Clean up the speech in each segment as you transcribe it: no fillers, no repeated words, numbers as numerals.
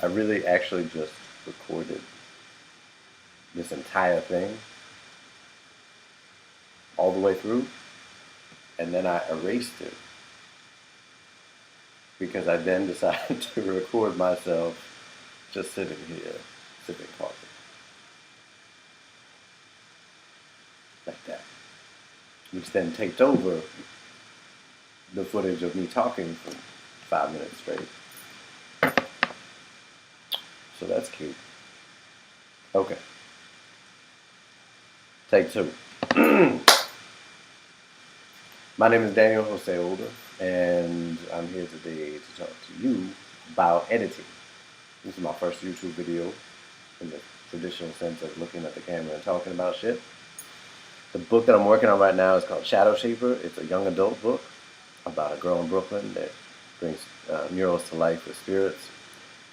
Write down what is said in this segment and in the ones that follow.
I really actually just recorded this entire thing all the way through, and then I erased it because I then decided to record myself just sitting here, sipping coffee, like that, which then taped over the footage of me talking for 5 minutes straight. So that's cute. Okay, take two. My name is Daniel Jose Older, and I'm here today to talk to you about editing. This is my first YouTube video in the traditional sense of looking at the camera and talking about shit. The book that I'm working on right now is called Shadow Shaper. It's a young adult book about a girl in Brooklyn that brings murals to life with spirits.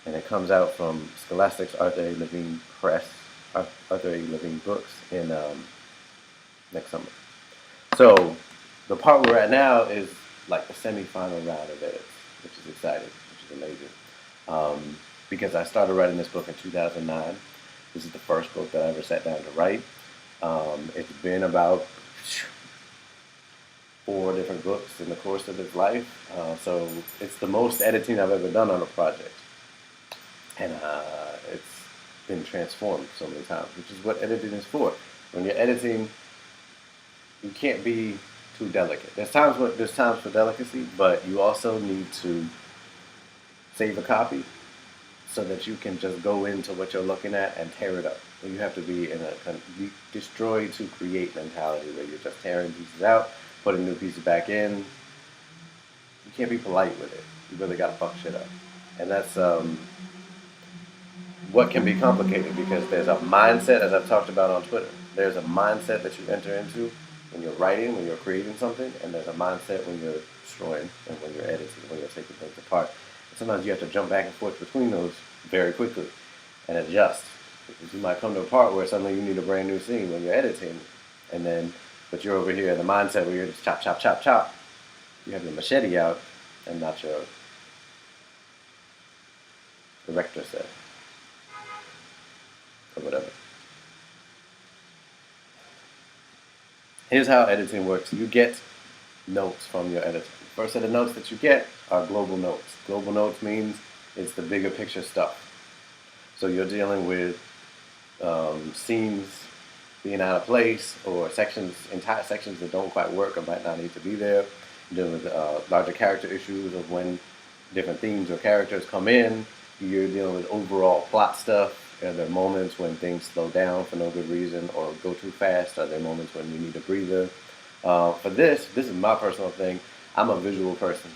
And it comes out from Scholastic's Arthur A. Levine Press, Arthur A. Levine Books in next summer. So the part we're at now is like the semi-final round of edits, which is exciting, which is amazing. Because I started writing this book in 2009. This is the first book that I ever sat down to write. It's been about 4 different books in the course of its life. So it's the most editing I've ever done on a project. And it's been transformed so many times, which is what editing is for. When you're editing, you can't be too delicate. There's times for delicacy, but you also need to save a copy so that you can just go into what you're looking at and tear it up. You have to be in a kind of destroy to create mentality where you're just tearing pieces out, putting new pieces back in. You can't be polite with it. You really gotta fuck shit up. And that's what can be complicated because there's a mindset, as I've talked about on Twitter, there's a mindset that you enter into when you're writing, when you're creating something, and there's a mindset when you're destroying and when you're editing, when you're taking things apart. And sometimes you have to jump back and forth between those very quickly and adjust. Because you might come to a part where suddenly you need a brand new scene when you're editing, and then, but you're over here in the mindset where you're just chop, chop, chop, chop. You have your machete out and not your director set. Or whatever. Here's how editing works. You get notes from your editor. The first set of notes that you get are global notes. Global notes means it's the bigger picture stuff. So you're dealing with scenes being out of place or entire sections that don't quite work or might not need to be there. You're dealing with larger character issues of when different themes or characters come in. You're dealing with overall plot stuff. Are there moments when things slow down for no good reason or go too fast? Are there moments when you need a breather? For this is my personal thing. I'm a visual person.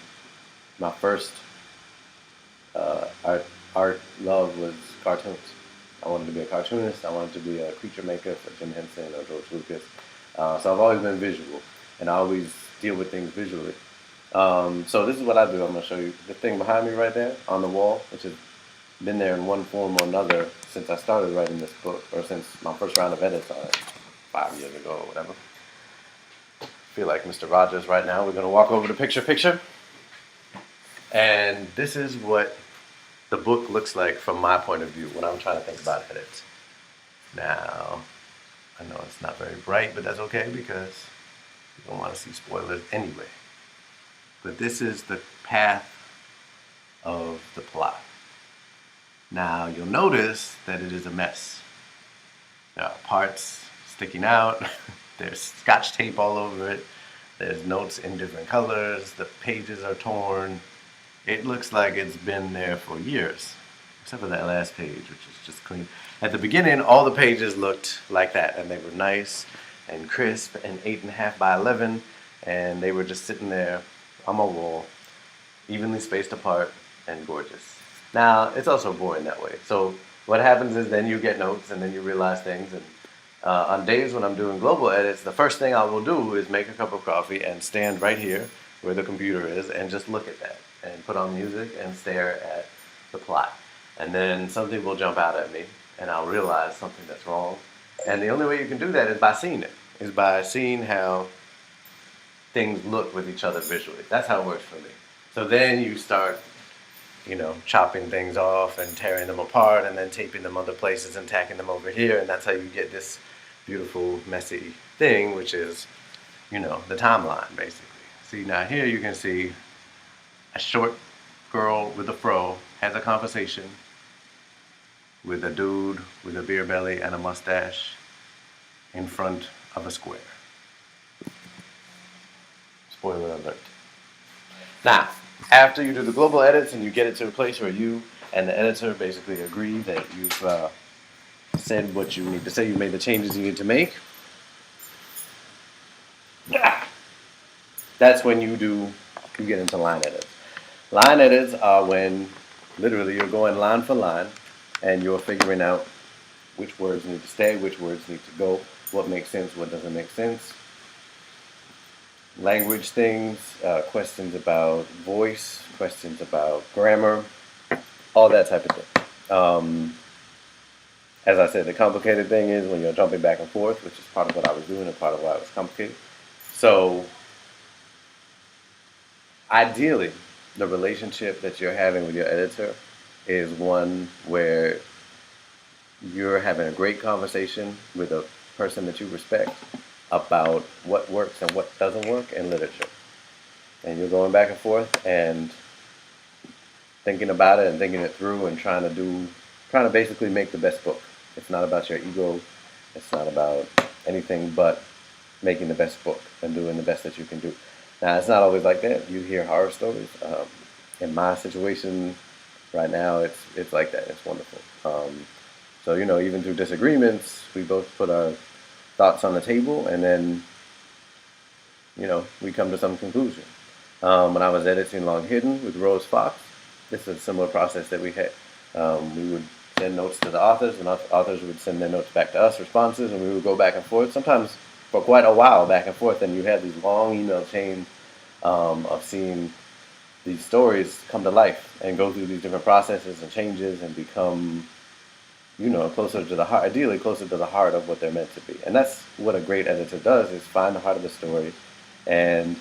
My first art love was cartoons. I wanted to be a cartoonist. I wanted to be a creature maker for Jim Henson or George Lucas. So I've always been visual, and I always deal with things visually. So this is what I do. I'm going to show you the thing behind me right there on the wall, which has been there in one form or another since I started writing this book, or since my first round of edits on it 5 years ago or whatever. I feel like Mr. Rogers right now. We're going to walk over to picture. And this is what the book looks like from my point of view when I'm trying to think about edits. Now, I know it's not very bright, but that's okay because you don't want to see spoilers anyway. But this is the path of the plot. Now, you'll notice that it is a mess. There are parts sticking out. There's scotch tape all over it. There's notes in different colors. The pages are torn. It looks like it's been there for years, except for that last page, which is just clean. At the beginning, all the pages looked like that, and they were nice and crisp and 8.5 by 11, and they were just sitting there on my wall, evenly spaced apart and gorgeous. Now, it's also boring that way. So what happens is then you get notes, and then you realize things, and on days when I'm doing global edits, the first thing I will do is make a cup of coffee and stand right here where the computer is and just look at that and put on music and stare at the plot. And then something will jump out at me and I'll realize something that's wrong. And the only way you can do that is by seeing it, is by seeing how things look with each other visually. That's how it works for me. So then you start chopping things off and tearing them apart and then taping them other places and tacking them over here. And that's how you get this beautiful, messy thing, which is, the timeline, basically. See, now here you can see a short girl with a fro has a conversation with a dude with a beer belly and a mustache in front of a square. Spoiler alert. Now, after you do the global edits and you get it to a place where you and the editor basically agree that you've said what you need to say, you made the changes you need to make, that's when you get into line edits. Line edits are when literally you're going line for line and you're figuring out which words need to stay, which words need to go, what makes sense, what doesn't make sense. Language things, questions about voice, questions about grammar, all that type of thing. As I said, the complicated thing is when you're jumping back and forth, which is part of what I was doing and part of why it was complicated. So, ideally, the relationship that you're having with your editor is one where you're having a great conversation with a person that you respect about what works and what doesn't work in literature. And you're going back and forth and thinking about it and thinking it through and trying to basically make the best book. It's not about your ego. It's not about anything but making the best book and doing the best that you can do. Now, it's not always like that. You hear horror stories. In my situation right now, it's like that. It's wonderful. So, even through disagreements, we both put our thoughts on the table, and then, we come to some conclusion. When I was editing Long Hidden with Rose Fox, this is a similar process that we had. We would send notes to the authors, and authors would send their notes back to us, responses, and we would go back and forth, sometimes for quite a while back and forth, and you had these long email chains of seeing these stories come to life and go through these different processes and changes and become, closer to the heart, ideally closer to the heart of what they're meant to be. And that's what a great editor does, is find the heart of the story and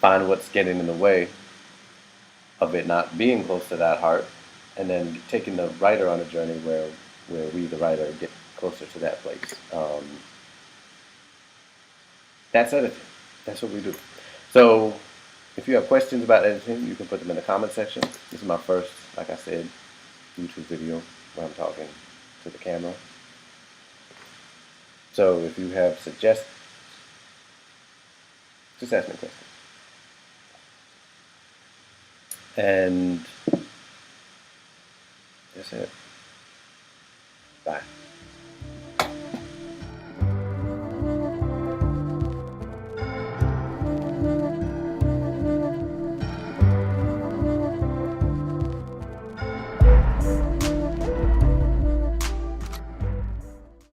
find what's getting in the way of it not being close to that heart, and then taking the writer on a journey where we, the writer, get closer to that place. That's editing. That's what we do. So if you have questions about editing, you can put them in the comment section. This is my first, like I said, YouTube video where I'm talking to the camera. So if you have suggestions, just ask me a question. And that's it. Bye.